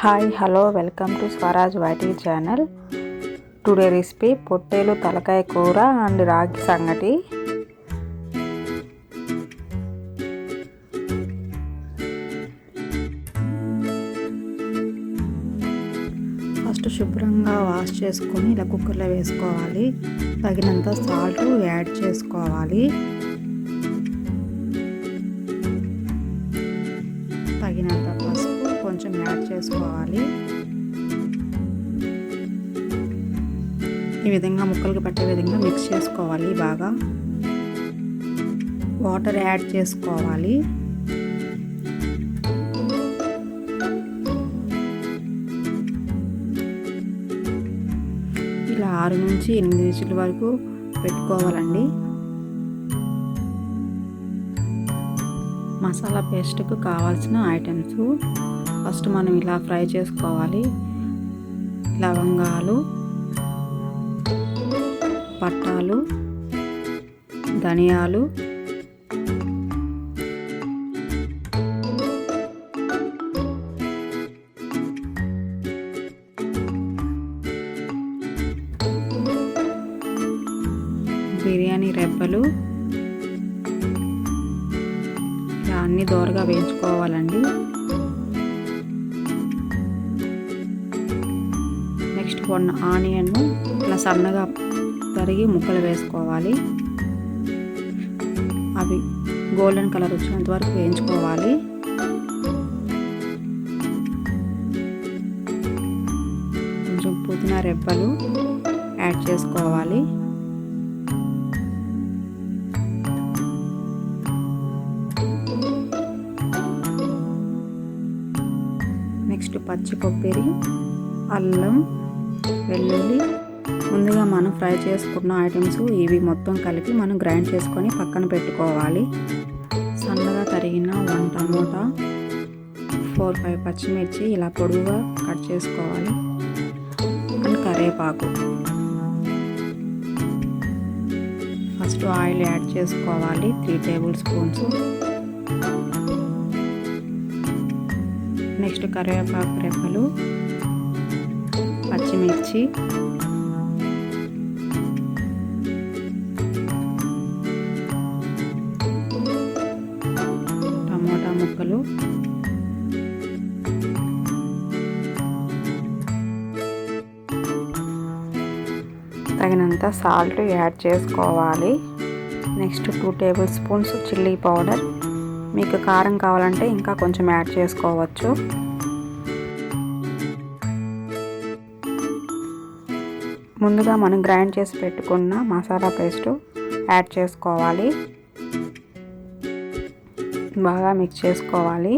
Hi hello welcome to Swaraj YT channel. Today recipe పొట్టేలు తలకాయ కూర అండ్ రాగి సంగటి. ఫస్ట్ శుభ్రంగా వాష్ చేసుకొని ఇలా కుక్కర్లో వేసుకోవాలి. తగినంత సాల్ట్ యాడ్ చేసుకోవాలి. తగినంత పసుపు కొంచెం యాడ్ చేసుకోవాలి. ఈ విధంగా ముక్కలకు పట్టే విధంగా మిక్స్ చేసుకోవాలి. బాగా వాటర్ యాడ్ చేసుకోవాలి. ఇలా 6 నుంచి 8 విజిల్ వరకు పెట్టుకోవాలండి. మసాలా పేస్ట్కు కావాల్సిన ఐటమ్స్ ఫస్ట్ మనం ఇలా ఫ్రై చేసుకోవాలి. లవంగాలు, పట్టాలు, ధనియాలు, బిర్యానీ రెబ్బలు ఇలా అన్ని దోరగా వేయించుకోవాలండి. నెక్స్ట్ 1 ఆనియన్ ఇలా సన్నగా తరిగి ముక్కలు వేసుకోవాలి. అవి గోల్డెన్ కలర్ వచ్చినంత వరకు వేయించుకోవాలి. కొంచెం పుదీనా రెబ్బలు యాడ్ చేసుకోవాలి. నెక్స్ట్ పచ్చి కొబ్బరి, అల్లం, వెల్లుల్లి ముందుగా మనం ఫ్రై చేసుకున్న ఐటమ్స్ ఇవి మొత్తం కలిపి మనం గ్రైండ్ చేసుకొని పక్కన పెట్టుకోవాలి. సన్నగా తరిగిన 1 టమోటా, 4-5 పచ్చిమిర్చి ఇలా పొడవుగా కట్ చేసుకోవాలి. అండ్ కరివేపాకు. ఫస్ట్ ఆయిల్ యాడ్ చేసుకోవాలి. 3 టేబుల్ స్పూన్స్. నెక్స్ట్ కరివేపాకు రెబ్బలు, పచ్చిమిర్చి, టమోటా ముక్కలు, తగినంత సాల్ట్ యాడ్ చేసుకోవాలి. Next 2 table spoons chilli powder. మీకు కారం కావాలంటే ఇంకా కొంచెం యాడ్ చేసుకోవచ్చు. ముందుగా మనం గ్రైండ్ చేసి పెట్టుకున్న మసాలా పేస్ట్ యాడ్ చేసుకోవాలి. బాగా మిక్స్ చేసుకోవాలి.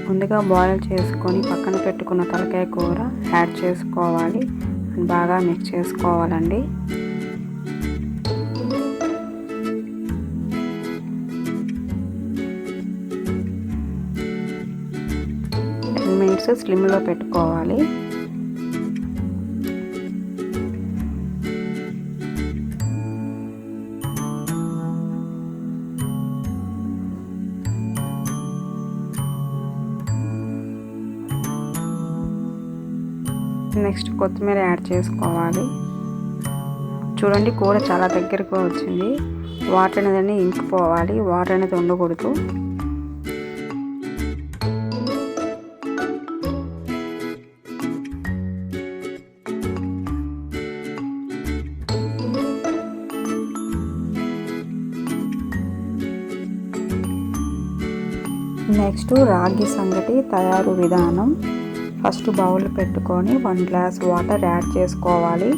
ముందుగా బాయిల్ చేసుకొని పక్కన పెట్టుకున్న తలకాయ కూర యాడ్ చేసుకోవాలి. బాగా మిక్స్ చేసుకోవాలండి. 10 మినిట్స్ స్లిమ్లో పెట్టుకోవాలి. నెక్స్ట్ కొత్తిమీర యాడ్ చేసుకోవాలి. చూడండి కూర చాలా దగ్గరకు వచ్చింది. వాటర్ అనేది ఇంకిపోవాలి. వాటర్ అనేది ఉండకూడదు. నెక్స్ట్ రాగి సంగటి తయారు విధానం. ఫస్ట్ బౌల్ పెట్టుకొని 1 గ్లాస్ వాటర్ యాడ్ చేసుకోవాలి.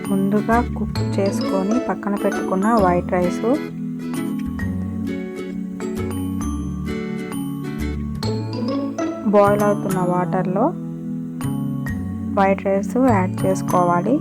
ముందుగా కుక్ చేసుకొని పక్కన పెట్టుకున్న వైట్ రైస్, బాయిల్ అవుతున్న వాటర్లో వైట్ రైస్ యాడ్ చేసుకోవాలి.